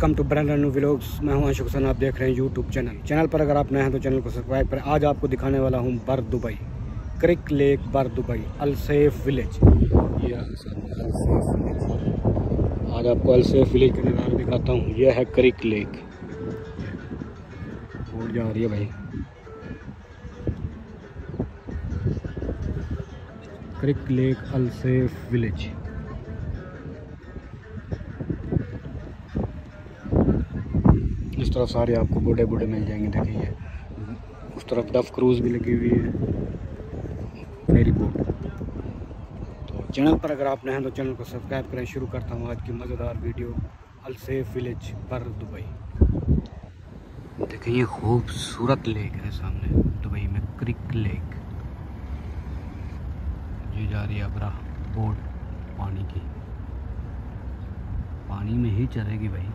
Welcome to brand new vlogs. मैं हूं अंशुक हसन, आप देख रहे हैं यूट्यूब चैनल पर अगर आप नए हैं तो चैनल को सब्सक्राइब करें। आज आपको दिखाने वाला हूं बर दुबई, क्रिक लेक बर दुबई, अलसेफ विलेज। ये आज आपको अलसेफ विलेज का नज़ारा दिखाता हूं। यह है क्रिक लेक, बोट जा रही है भाई। क्रिक लेक अलसेफ विलेज। इस तरफ सारे आपको बूढ़े बूढ़े मिल जाएंगे। देखिए उस तरफ डफ क्रूज भी लगी हुई है, फेरी बोट। तो चैनल पर अगर आप नए हैं तो चैनल को सब्सक्राइब करें। शुरू करता हूँ आज की मज़ेदार वीडियो अलसेफ विलेज बर दुबई। देखिए ये खूबसूरत लेक है सामने दुबई में, क्रिक लेक। ये जा रही है अबरा बोट पानी की, पानी में ही चलेगी भाई।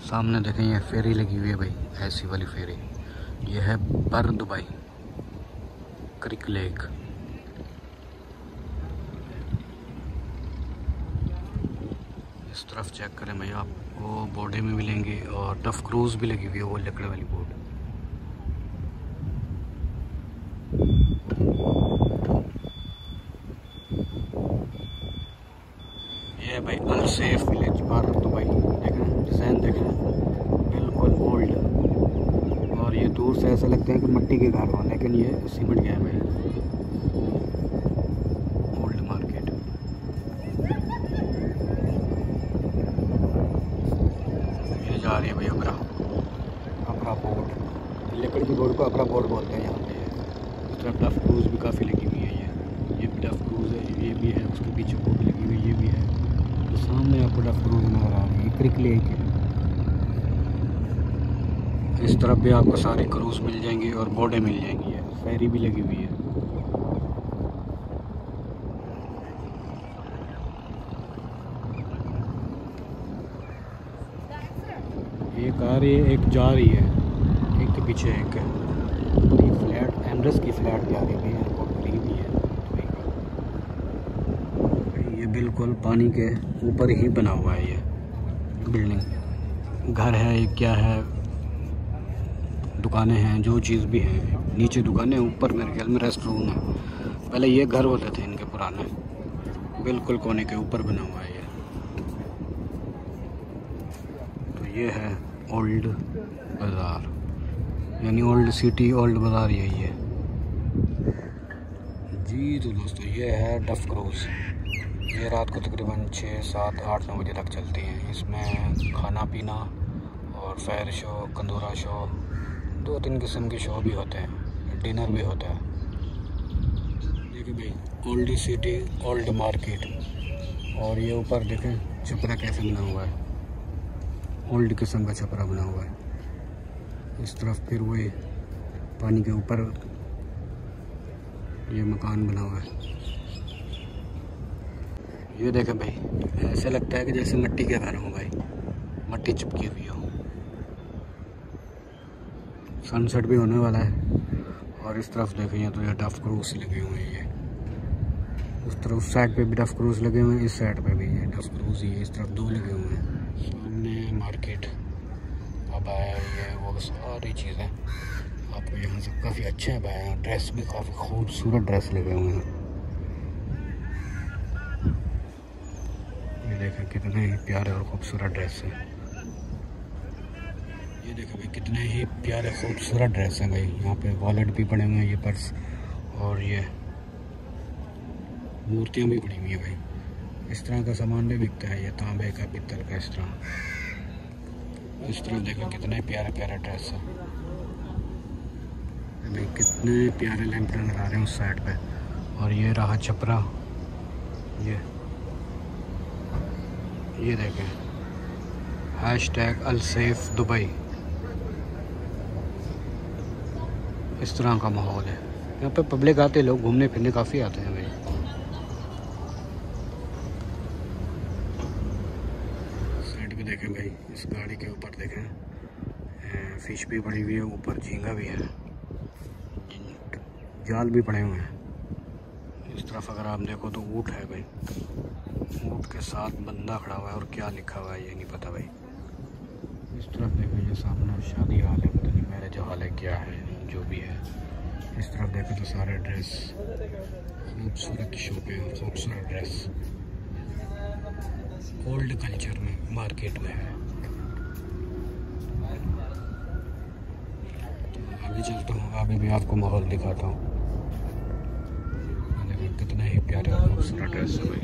सामने देखें ये फेरी लगी हुई है भाई, ऐसी वाली फेरी। ये है बर दुबई क्रिक लेक। इस तरफ चेक करें भाई, आपको बोर्डे में मिलेंगे और डफ क्रूज भी लगी हुई है, वो लकड़े वाली बोट। ये है भाई अलसेफ विलेज बर दुबई। देखें डिज़ाइन, देखें बिल्कुल ओल्ड। और ये दूर से ऐसा लगता है कि मिट्टी के घर हो, लेकिन ये सीमेंट के है भाई। Old market. ये जा रही है भाई अबरा बोट, लकड़ी की बोट को अबरा बोट बोलते हैं यहाँ पे। इस तरफ डफ क्रूज भी काफ़ी लगी हुई है। ये भी डफ क्रूज है, ये भी है, उसके पीछे बोट लगी हुई है, ये भी है। तो सामने आपको डफ क्रूज नजर आ रही है, क्रिक लेक है। इस तरफ भी आपको सारे क्रूज मिल जाएंगे और बोटें मिल जाएंगी। है फेरी भी लगी हुई है। एक आ रही है, एक जा रही है, एक के पीछे एक है। ये फ्लैट एमरेस की फ्लैट भी आ रही है, एयरपोर्ट करीब ही है। ये बिल्कुल पानी के ऊपर ही बना हुआ है। ये बिल्डिंग घर है, ये क्या है, दुकानें हैं, जो चीज़ भी हैं। नीचे दुकानें, ऊपर मेरे ख्याल में रेस्ट रूम है। पहले ये घर होते थे इनके पुराने, बिल्कुल कोने के ऊपर बना हुआ है ये। तो ये है ओल्ड बाज़ार, यानी ओल्ड सिटी, ओल्ड बाज़ार यही है जी। तो दोस्तों ये है डफ क्रूज। ये रात को तकरीबन 6, 7, 8, 9 बजे तक चलती हैं। इसमें खाना पीना और फायर शो, कंदूरा शो, 2-3 किस्म के शो भी होते हैं, डिनर भी होता है। देखिए भाई ओल्ड सिटी, ओल्ड मार्केट। और ये ऊपर देखें छपरा कैसे बना हुआ है, ओल्ड किस्म का छपरा बना हुआ है। इस तरफ फिर वो पानी के ऊपर ये मकान बना हुआ है। ये देखें भाई, ऐसे लगता है कि जैसे मिट्टी के घर हो भाई, मिट्टी चिपकी हुई हो। सनसेट भी होने वाला है। और इस तरफ देखें तो ये डफ क्रूज लगे हुए हैं। ये उस तरफ, उस साइड पे भी डफ क्रूज लगे हुए हैं, इस साइड पे भी ये डफ क्रूज ही है। इस तरफ 2 लगे हुए हैं। सामने मार्केट अब आया, ये वो सारी चीज़ें आपको यहाँ से काफ़ी अच्छे हैं। ड्रेस भी काफ़ी खूबसूरत ड्रेस लगे हुए हैं। ये देखें कितने ही प्यारे और खूबसूरत ड्रेस हैं। ये देखें भाई कितने ही प्यारे खूबसूरत ड्रेस हैं भाई। यहाँ पे वॉलेट भी पड़े हुए हैं, ये पर्स, और ये मूर्तियाँ भी पड़ी हुई हैं भाई। इस तरह का सामान भी बिकता है, ये तांबे का, पित्तल का, इस तरह। इस तरह देखो कितने प्यारे प्यारे ड्रेस हैं भाई, कितने प्यारे लैंप नजर आ रहे हैं उस साइड पे। और ये रहा छपरा। ये देखें #अलसेफ दुबई। इस तरह का माहौल है यहाँ पे। पब्लिक आते, लोग घूमने फिरने काफ़ी आते हैं भाई। साइड पे देखें भाई, इस गाड़ी के ऊपर देखें फिश भी पड़ी हुई है, ऊपर झींगा भी है, जाल भी पड़े हुए हैं। इस तरफ अगर आप देखो तो ऊँट है भाई। ऊँट के साथ बंदा खड़ा हुआ है और क्या लिखा हुआ है ये नहीं पता भाई। इस तरफ देखो ये सामने शादी हाल है, पता नहीं मैरिज हाल है क्या है, जो भी है। इस तरफ देखो तो सारे ड्रेस, खूबसूरत शॉपें हैं, खूबसूरत ड्रेस ओल्ड कल्चर में मार्केट में है। तो आगे चलता हूँ, आगे भी आपको माहौल दिखाता हूँ। देखो कितना ही प्यारा और खूबसूरत ड्रेस है भाई।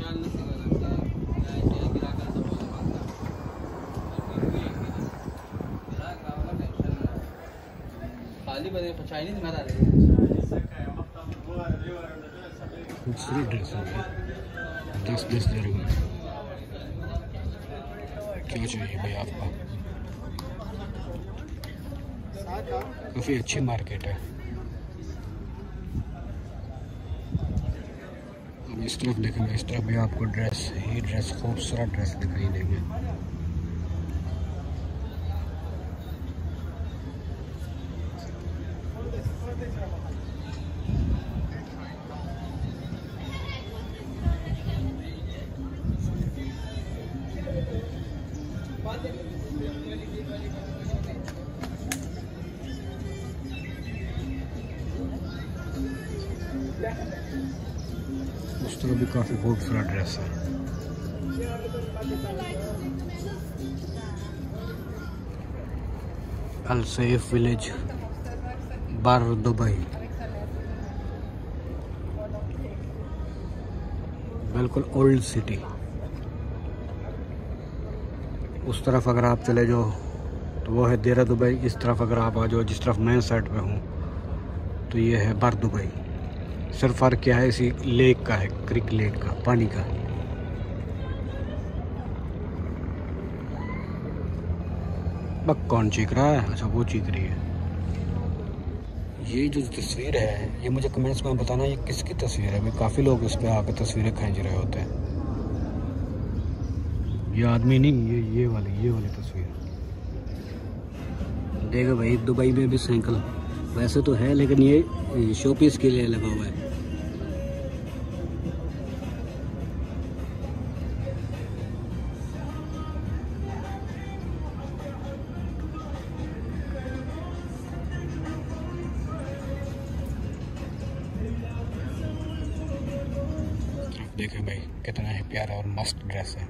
खूबसूरत ड्रेस है, 10-10 हज़ार में। क्या चाहिए भाई आपको? काफ़ी अच्छी मार्केट है। अब इस तरफ देखेंगे, इस तरफ भी आपको ड्रेस ही ड्रेस, खूबसूरत ड्रेस दिखाई देंगे। उस तरह भी काफ़ी खूबसूरत ड्रेस है। अल सैफ विलेज, बार दुबई, बिल्कुल ओल्ड सिटी। उस तरफ अगर आप चले जाओ तो वो है देरा दुबई। इस तरफ अगर आप आ जाओ, जिस तरफ मैं साइड पे हूँ, तो ये है बार दुबई। सिर्फ फ़र्क क्या है, इसी लेक का है, क्रिक लेक का, पानी का। बक कौन चीख रहा है? अच्छा वो चीख रही है। ये जो तस्वीर है, ये मुझे कमेंट्स में बताना ये किसकी तस्वीर है। भाई काफ़ी लोग इस पर आकर तस्वीरें खींच रहे होते हैं। ये आदमी नहीं, ये वाली तस्वीर। देखो भाई दुबई में भी साइकिल वैसे तो है, लेकिन ये शोपीस के लिए लगा हुआ है। देखें भाई कितना ही प्यारा और मस्त ड्रेस है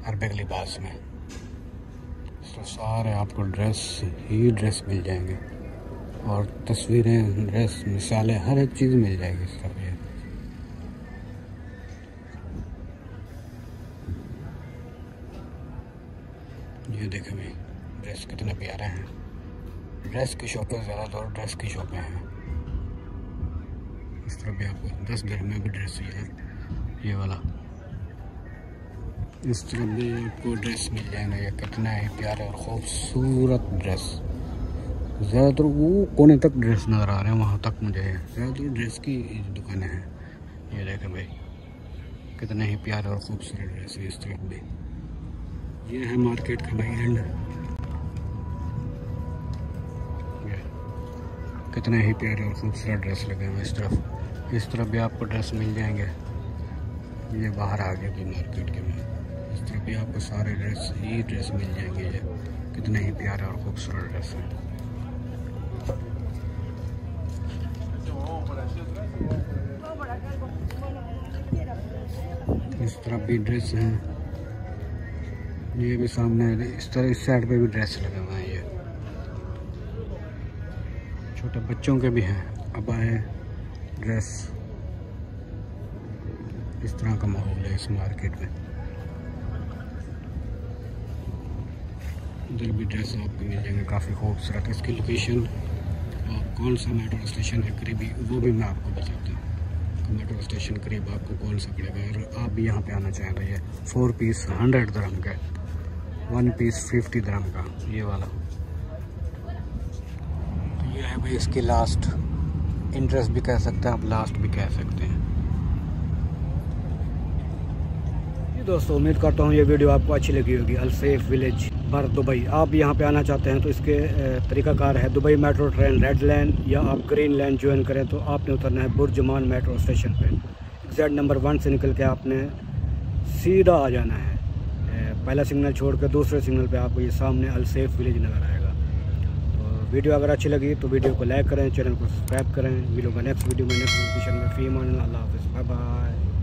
अरबिक लिबास में। तो सारे आपको ड्रेस ही ड्रेस मिल जाएंगे और तस्वीरें, ड्रेस, मिसालें, हर एक चीज़ मिल जाएगी इस तरफ। ये देखें भाई ड्रेस कितने प्यारे हैं। ड्रेस की शॉपें ज़्यादातर ड्रेस की शॉपें हैं। इस तरफ भी आपको 10 dirham में भी ड्रेस ही है, ये वाला। इस तरफ भी आपको ड्रेस मिल जाएगा। ये कितना ही प्यारा और खूबसूरत ड्रेस। ज़्यादातर वो कोने तक ड्रेस नज़र आ रहे हैं, वहाँ तक मुझे ज़्यादातर ड्रेस की दुकानें हैं। ये देखें भाई कितने ही प्यारे और खूबसूरत ड्रेस है। इस तरफ भी ये है मार्केट का भाई एंड। कितने ही प्यारे और खूबसूरत ड्रेस लगे हुए। इस तरफ भी आपको ड्रेस मिल जाएंगे। ये बाहर आ गए भी मार्केट के में। इस तरफ भी आपको सारे ड्रेस ही ड्रेस मिल जाएंगे। ये कितने ही प्यारे और खूबसूरत ड्रेस हैं। इस तरफ भी ड्रेस हैं। ये भी सामने इस तरह इस साइड पे भी ड्रेस लगे हुए हैं। ये छोटे बच्चों के भी हैं, अबाएं, ड्रेस। इस तरह का माहौल है इस मार्केट में। इधर भी ड्रेस आपको मिल जाएंगे काफ़ी खूबसूरत। इसकी लोकेशन और कौन सा मेट्रो स्टेशन है करीबी, वो भी मैं आपको बताता हूँ। मेट्रो स्टेशन करीब आपको कौन सा पड़ेगा। अगर आप भी यहाँ पे आना चाहें तो ये 4 पीस 100 dirham का, 1 पीस 50 dirham का, ये वाला। तो ये है भाई इसकी लास्ट इंटरेस्ट भी कह सकते हैं आप, लास्ट भी कह सकते हैं। दोस्तों उम्मीद करता हूँ ये वीडियो आपको अच्छी लगी होगी। अल सैफ विलेज बार दुबई। आप यहाँ पे आना चाहते हैं तो इसके तरीक़ाकार है, Dubai metro train red line या आप ग्रीन लाइन ज्वाइन करें तो आपने उतरना है बुर्जुमान मेट्रो स्टेशन पे। एग्जैक्ट नंबर 1 से निकल के आपने सीधा आ जाना है। पहला सिग्नल छोड़ कर दूसरे सिग्नल पे आपको ये सामने अलसेफ विलेज नज़र आएगा। तो वीडियो अगर अच्छी लगी तो वीडियो को लाइक करें, चैनल को सब्सक्राइब करें। मिलूंगा नेक्स्ट वीडियो में, नेक्स्ट नोटिफिकेशन में। फ़ी अमान अल्लाह हाफ़िज़, बाय बाय।